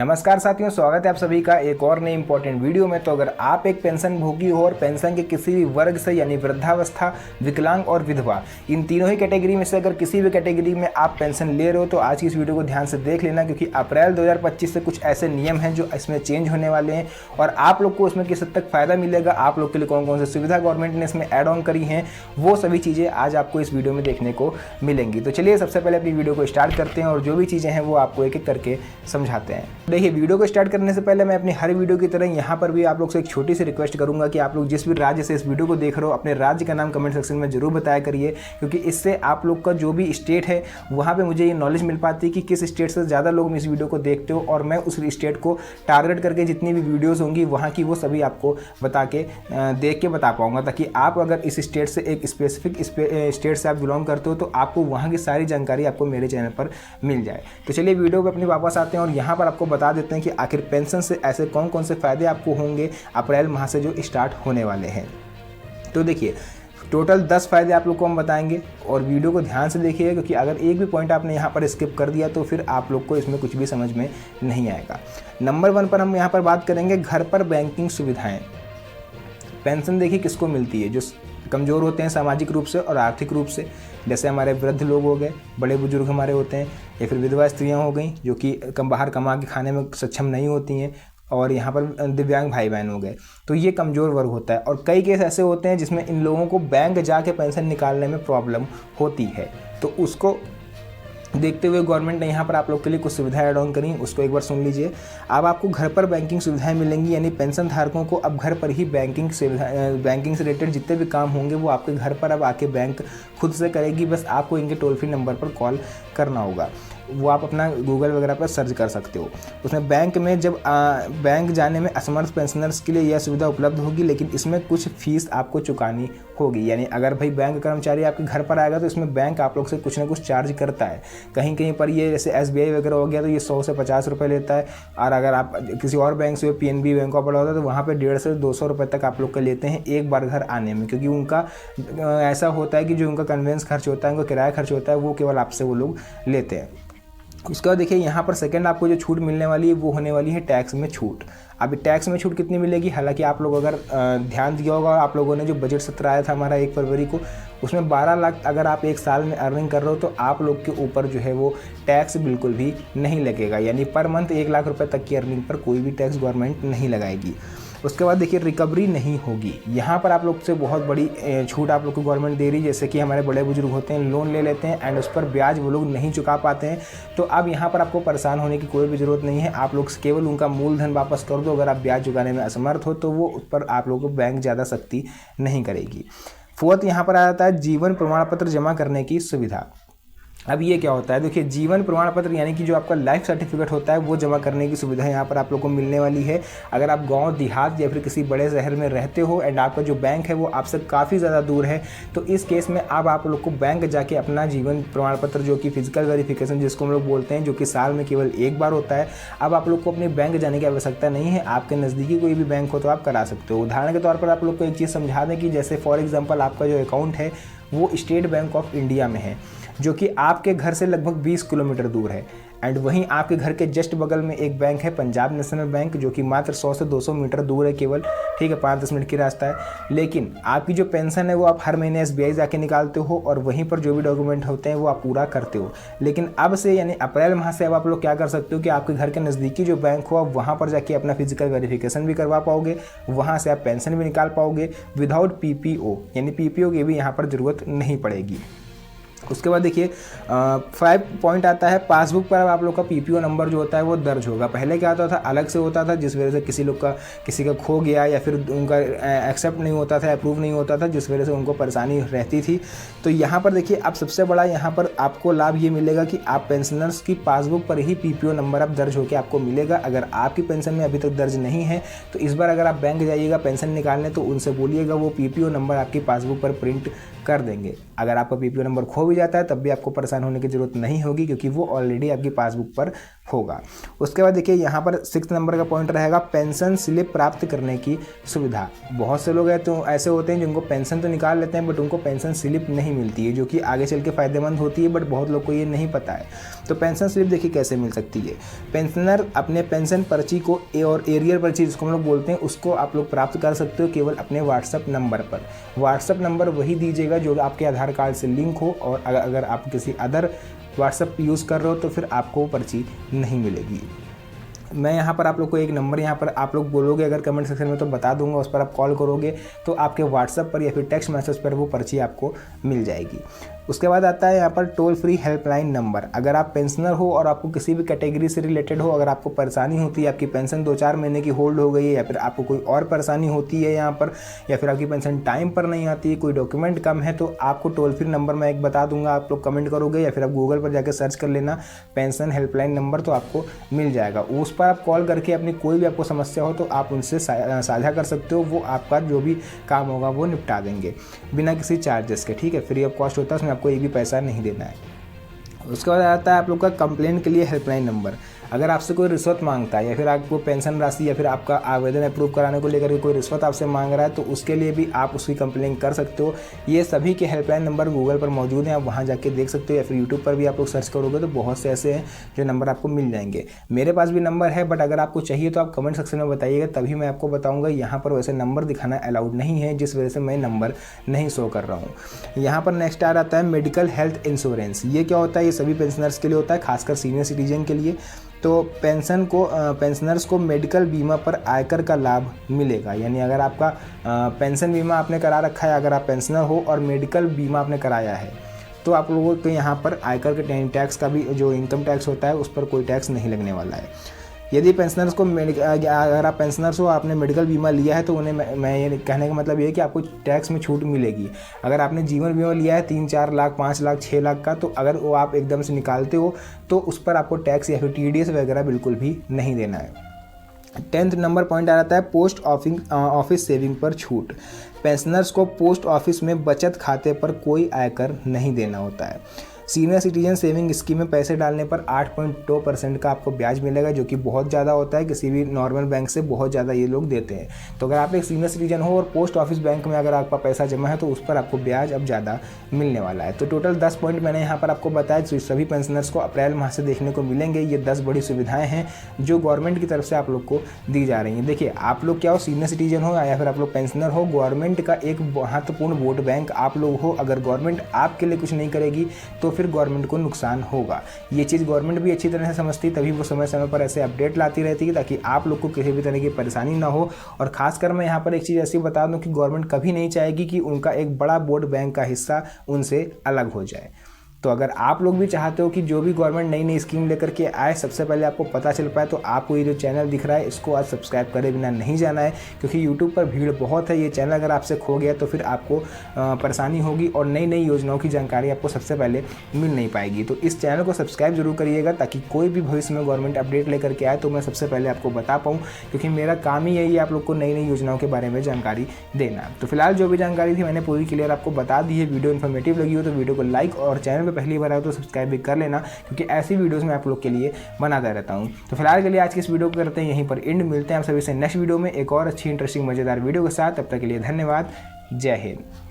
नमस्कार साथियों, स्वागत है आप सभी का एक और नई इंपॉर्टेंट वीडियो में। तो अगर आप एक पेंशन भोगी हो और पेंशन के किसी भी वर्ग से यानी वृद्धावस्था, विकलांग और विधवा, इन तीनों ही कैटेगरी में से अगर किसी भी कैटेगरी में आप पेंशन ले रहे हो तो आज की इस वीडियो को ध्यान से देख लेना, क्योंकि अप्रैल 2025 से कुछ ऐसे नियम हैं जो इसमें चेंज होने वाले हैं और आप लोग को उसमें किस हद तक फ़ायदा मिलेगा, आप लोग के लिए कौन कौन सी सुविधा गवर्नमेंट ने इसमें ऐड ऑन करी हैं, वो सभी चीज़ें आज आपको इस वीडियो में देखने को मिलेंगी। तो चलिए सबसे पहले अपनी वीडियो को स्टार्ट करते हैं और जो भी चीज़ें हैं वो आपको एक एक करके समझाते हैं। देखिए, वीडियो को स्टार्ट करने से पहले मैं अपनी हर वीडियो की तरह यहाँ पर भी आप लोग से एक छोटी सी रिक्वेस्ट करूंगा कि आप लोग जिस भी राज्य से इस वीडियो को देख रहे हो अपने राज्य का नाम कमेंट सेक्शन में जरूर बताया करिए, क्योंकि इससे आप लोग का जो भी स्टेट है वहाँ पे मुझे ये नॉलेज मिल पाती है कि किस स्टेट से ज़्यादा लोग इस वीडियो को देखते हो और मैं उस स्टेट को टारगेट करके जितनी भी वीडियोज़ होंगी वहाँ की वो सभी आपको बता के देख के बता पाऊँगा, ताकि आप अगर इस स्टेट से एक स्पेसिफिक स्टेट से आप बिलोंग करते हो तो आपको वहाँ की सारी जानकारी आपको मेरे चैनल पर मिल जाए। तो चलिए वीडियो पर अपनी वापस आते हैं और यहाँ पर आपको बता देते हैं कि आखिर पेंशन से ऐसे कौन कौन से फ़ायदे आपको होंगे अप्रैल माह से जो स्टार्ट होने वाले हैं। तो देखिए, टोटल 10 फ़ायदे आप लोग को हम बताएंगे और वीडियो को ध्यान से देखिए, क्योंकि अगर एक भी पॉइंट आपने यहाँ पर स्किप कर दिया तो फिर आप लोग को इसमें कुछ भी समझ में नहीं आएगा। नंबर 1 पर हम यहाँ पर बात करेंगे घर पर बैंकिंग सुविधाएँ। पेंशन देखिए किसको मिलती है, जो कमज़ोर होते हैं सामाजिक रूप से और आर्थिक रूप से, जैसे हमारे वृद्ध लोग हो गए, बड़े बुजुर्ग हमारे होते हैं, या फिर विधवा स्त्रियां हो गई जो कि बाहर कमा के खाने में सक्षम नहीं होती हैं, और यहाँ पर दिव्यांग भाई बहन हो गए। तो ये कमज़ोर वर्ग होता है और कई केस ऐसे होते हैं जिसमें इन लोगों को बैंक जाके पेंशन निकालने में प्रॉब्लम होती है। तो उसको देखते हुए गवर्नमेंट ने यहाँ पर आप लोग के लिए कुछ सुविधाएं ऐड ऑन करी, उसको एक बार सुन लीजिए। अब आपको घर पर बैंकिंग सुविधाएं मिलेंगी, यानी पेंशन धारकों को अब घर पर ही बैंकिंग से रिलेटेड जितने भी काम होंगे वो आपके घर पर अब आके बैंक खुद से करेगी। बस आपको इनके टोल फ्री नंबर पर कॉल करना होगा, वो आप अपना गूगल वगैरह पर सर्च कर सकते हो। उसमें बैंक में जब बैंक जाने में असमर्थ पेंशनर्स के लिए यह सुविधा उपलब्ध होगी, लेकिन इसमें कुछ फीस आपको चुकानी होगी। यानी अगर भाई बैंक कर्मचारी आपके घर पर आएगा तो इसमें बैंक आप लोग से कुछ ना कुछ चार्ज करता है। कहीं कहीं पर ये जैसे SBI वगैरह हो गया तो ये 100 से 50 रुपये लेता है, और अगर आप किसी और बैंक से PNB बैंक का पड़ा होता है तो वहाँ पर 150 से 200 रुपये तक आप लोग का लेते हैं एक बार घर आने में, क्योंकि उनका ऐसा होता है कि जो उनका कन्वेंस खर्च होता है, उनका किराया खर्च होता है, वो केवल आपसे वो लोग लेते हैं। उसके बाद देखिए, यहाँ पर सेकंड आपको जो छूट मिलने वाली है वो होने वाली है टैक्स में छूट। अभी टैक्स में छूट कितनी मिलेगी, हालांकि आप लोग अगर ध्यान दिया होगा, आप लोगों ने जो बजट सत्र आया था हमारा 1 फरवरी को, उसमें 12 लाख अगर आप एक साल में अर्निंग कर रहे हो तो आप लोग के ऊपर जो है वो टैक्स बिल्कुल भी नहीं लगेगा। यानी पर मंथ 1 लाख रुपये तक की अर्निंग पर कोई भी टैक्स गवर्नमेंट नहीं लगाएगी। उसके बाद देखिए, रिकवरी नहीं होगी। यहाँ पर आप लोग से बहुत बड़ी छूट आप लोग को गवर्नमेंट दे रही है। जैसे कि हमारे बड़े बुजुर्ग होते हैं, लोन ले लेते हैं एंड उस पर ब्याज वो लोग नहीं चुका पाते हैं, तो अब यहाँ पर आपको परेशान होने की कोई भी ज़रूरत नहीं है। आप लोग केवल उनका मूलधन वापस कर दो। अगर आप ब्याज चुकाने में असमर्थ हो तो वो उस पर आप लोगों को बैंक ज़्यादा सख्ती नहीं करेगी। 4th यहाँ पर आ जाता है जीवन प्रमाण पत्र जमा करने की सुविधा। अब ये क्या होता है, देखिए, जीवन प्रमाण पत्र यानी कि जो आपका लाइफ सर्टिफिकेट होता है वो जमा करने की सुविधा यहाँ पर आप लोग को मिलने वाली है। अगर आप गांव देहात या फिर किसी बड़े शहर में रहते हो एंड आपका जो बैंक है वो आपसे काफ़ी ज़्यादा दूर है, तो इस केस में अब आप लोग को बैंक जाके अपना जीवन प्रमाण पत्र, जो कि फिजिकल वेरिफिकेशन जिसको हम लोग बोलते हैं, जो कि साल में केवल एक बार होता है, अब आप लोग को अपने बैंक जाने की आवश्यकता नहीं है। आपके नज़दीकी कोई भी बैंक हो तो आप करा सकते हो। उदाहरण के तौर पर आप लोग को एक चीज़ समझा दें कि जैसे फॉर एग्जाम्पल आपका जो अकाउंट है वो स्टेट बैंक ऑफ इंडिया में है, जो कि आपके घर से लगभग 20 किलोमीटर दूर है, एंड वहीं आपके घर के जस्ट बगल में एक बैंक है पंजाब नेशनल बैंक, जो कि मात्र 100 से 200 मीटर दूर है केवल, ठीक है, 5-10 मिनट की रास्ता है। लेकिन आपकी जो पेंशन है वो आप हर महीने SBI जाके निकालते हो और वहीं पर जो भी डॉक्यूमेंट होते हैं वो आप पूरा करते हो। लेकिन अब से यानी अप्रैल माह से अब आप लोग क्या कर सकते हो कि आपके घर के नज़दीकी जो बैंक हो आप वहाँ पर जाके अपना फिजिकल वेरिफिकेशन भी करवा पाओगे, वहाँ से आप पेंशन भी निकाल पाओगे विदाउट PPO, यानी PPO की भी यहाँ पर ज़रूरत नहीं पड़ेगी। उसके बाद देखिए 5 पॉइंट आता है, पासबुक पर अब आप लोग का PPO नंबर जो होता है वो दर्ज होगा। पहले क्या होता था, अलग से होता था, जिस वजह से किसी का खो गया या फिर उनका एक्सेप्ट नहीं होता था, अप्रूव नहीं होता था, जिस वजह से उनको परेशानी रहती थी। तो यहाँ पर देखिए, अब सबसे बड़ा यहाँ पर आपको लाभ ये मिलेगा कि आप पेंशनर्स की पासबुक पर ही PPO नंबर अब दर्ज होकर आपको मिलेगा। अगर आपकी पेंशन में अभी तक दर्ज नहीं है तो इस बार अगर आप बैंक जाइएगा पेंशन निकालने तो उनसे बोलिएगा वो PPO नंबर आपकी पासबुक पर प्रिंट कर देंगे। अगर आपका PPO नंबर खो भी जाता है तब भी आपको परेशान होने की ज़रूरत नहीं होगी, क्योंकि वो ऑलरेडी आपकी पासबुक पर होगा। उसके बाद देखिए यहाँ पर 6 नंबर का पॉइंट रहेगा पेंशन स्लिप प्राप्त करने की सुविधा। बहुत से लोग हैं तो ऐसे होते हैं जिनको पेंशन तो निकाल लेते हैं बट उनको पेंशन स्लिप नहीं मिलती है, जो कि आगे चल के फ़ायदेमंद होती है, बट बहुत लोग को ये नहीं पता है। तो पेंशन स्लिप देखिए कैसे मिल सकती है। पेंशनर अपने पेंशन पर्ची को और एरियर पर्ची जिसको हम लोग बोलते हैं उसको आप लोग प्राप्त कर सकते हो केवल अपने व्हाट्सअप नंबर पर। व्हाट्सअप नंबर वही दीजिएगा जो आपके आधार कार्ड से लिंक हो, और अगर आप किसी अदर व्हाट्सअप यूज़ कर रहे हो तो फिर आपको वो पर्ची नहीं मिलेगी। मैं यहाँ पर आप लोग को एक नंबर यहाँ पर आप लोग बोलोगे अगर कमेंट सेक्शन में तो बता दूंगा, उस पर आप कॉल करोगे तो आपके व्हाट्सएप पर या फिर टेक्स्ट मैसेज पर वो पर्ची आपको मिल जाएगी। उसके बाद आता है यहाँ पर टोल फ्री हेल्पलाइन नंबर। अगर आप पेंशनर हो और आपको किसी भी कैटेगरी से रिलेटेड हो, अगर आपको परेशानी होती है, आपकी पेंशन 2-4 महीने की होल्ड हो गई है या फिर आपको कोई और परेशानी होती है यहाँ पर, या फिर आपकी पेंशन टाइम पर नहीं आती है, कोई डॉक्यूमेंट कम है, तो आपको टोल फ्री नंबर मैं एक बता दूंगा, आप लोग कमेंट करोगे या फिर आप गूगल पर जाकर सर्च कर लेना पेंशन हेल्पलाइन नंबर, तो आपको मिल जाएगा। उस पर आप कॉल करके अपनी कोई भी आपको समस्या हो तो आप उनसे साझा कर सकते हो, वो आपका जो भी काम होगा वो निपटा देंगे बिना किसी चार्जेस के, ठीक है, फ्री ऑफ कॉस्ट होता है, उसमें आपको एक भी पैसा नहीं देना है। उसके बाद आता है आप लोग का कंप्लेन के लिए हेल्पलाइन नंबर। अगर आपसे कोई रिश्वत मांगता है या फिर आपको पेंशन राशि या फिर आपका आवेदन अप्रूव कराने को लेकर के कोई रिश्वत आपसे मांग रहा है तो उसके लिए भी आप उसकी कंप्लेन कर सकते हो। ये सभी के हेल्पलाइन नंबर गूगल पर मौजूद हैं, आप वहाँ जाके देख सकते हो, या फिर यूट्यूब पर भी आप लोग सर्च करोगे तो बहुत से ऐसे हैं जो नंबर आपको मिल जाएंगे। मेरे पास भी नंबर है, बट अगर आपको चाहिए तो आप कमेंट सेक्शन में बताइएगा, तभी मैं आपको बताऊँगा। यहाँ पर वैसे नंबर दिखाना अलाउड नहीं है, जिस वजह से मैं नंबर नहीं शो कर रहा हूँ। यहाँ पर नेक्स्ट आ जाता है मेडिकल हेल्थ इंश्योरेंस। ये क्या होता है? ये सभी पेंशनर्स के लिए होता है, खासकर सीनियर सिटीजन के लिए। तो पेंशनर्स को मेडिकल बीमा पर आयकर का लाभ मिलेगा। यानी अगर आपका पेंशन बीमा आपने करा रखा है, अगर आप पेंशनर हो और मेडिकल बीमा आपने कराया है, तो आप लोगों को यहाँ पर आयकर के टैक्स का भी जो इनकम टैक्स होता है उस पर कोई टैक्स नहीं लगने वाला है। यदि पेंशनर्स को अगर आप पेंशनर्स हो, आपने मेडिकल बीमा लिया है, तो उन्हें मैं ये कहने का मतलब ये है कि आपको टैक्स में छूट मिलेगी। अगर आपने जीवन बीमा लिया है 3-4 लाख, 5 लाख, 6 लाख का, तो अगर वो आप एकदम से निकालते हो तो उस पर आपको टैक्स या फिर TDS वगैरह बिल्कुल भी नहीं देना है। 10th नंबर पॉइंट आ जाता है पोस्ट ऑफिस सेविंग पर छूट। पेंशनर्स को पोस्ट ऑफिस में बचत खाते पर कोई आयकर नहीं देना होता है। सीनियर सिटीजन सेविंग स्कीम में पैसे डालने पर 8.2% का आपको ब्याज मिलेगा, जो कि बहुत ज़्यादा होता है, किसी भी नॉर्मल बैंक से बहुत ज़्यादा ये लोग देते हैं। तो अगर आप एक सीनियर सिटीजन हो और पोस्ट ऑफिस बैंक में अगर आपका पैसा जमा है तो उस पर आपको ब्याज अब ज़्यादा मिलने वाला है। तो टोटल 10 पॉइंट मैंने यहाँ पर आपको बताया, जो सभी पेंशनर्स को अप्रैल माह से देखने को मिलेंगे। ये 10 बड़ी सुविधाएँ हैं जो गवर्नमेंट की तरफ से आप लोग को दी जा रही हैं। देखिए, आप लोग क्या हो, सीनियर सिटीजन हो या फिर आप लोग पेंशनर हो, गवर्नमेंट का एक महत्वपूर्ण वोट बैंक आप लोग हो। अगर गवर्नमेंट आपके लिए कुछ नहीं करेगी तो फिर गवर्नमेंट को नुकसान होगा। ये चीज़ गवर्नमेंट भी अच्छी तरह से समझती, तभी वो समय समय पर ऐसे अपडेट लाती रहती है ताकि आप लोग को किसी भी तरह की परेशानी ना हो। और खासकर मैं यहाँ पर एक चीज़ ऐसी बता दूँ कि गवर्नमेंट कभी नहीं चाहेगी कि उनका एक बड़ा वोट बैंक का हिस्सा उनसे अलग हो जाए। तो अगर आप लोग भी चाहते हो कि जो भी गवर्नमेंट नई नई स्कीम लेकर के आए सबसे पहले आपको पता चल पाए, तो आपको ये जो चैनल दिख रहा है इसको आज सब्सक्राइब करे बिना नहीं जाना है, क्योंकि यूट्यूब पर भीड़ बहुत है। ये चैनल अगर आपसे खो गया तो फिर आपको परेशानी होगी और नई नई योजनाओं की जानकारी आपको सबसे पहले मिल नहीं पाएगी। तो इस चैनल को सब्सक्राइब जरूर करिएगा ताकि कोई भी भविष्य में गवर्नमेंट अपडेट लेकर के आए तो मैं सबसे पहले आपको बता पाऊँ, क्योंकि मेरा काम ही यही है आप लोग को नई नई योजनाओं के बारे में जानकारी देना। तो फिलहाल जो भी जानकारी थी मैंने पूरी क्लियर आपको बता दी है। वीडियो इन्फॉर्मेटिव लगी हो तो वीडियो को लाइक और चैनल पर पहली बार आए तो सब्सक्राइब भी कर लेना, क्योंकि ऐसी वीडियोस मैं आप लोग के लिए बनाता रहता हूं। तो फिलहाल के लिए आज की इस वीडियो को करते हैं यहीं पर एंड। मिलते हैं आप सभी से नेक्स्ट वीडियो में एक और अच्छी इंटरेस्टिंग मजेदार वीडियो के साथ। तब तक के लिए धन्यवाद। जय हिंद।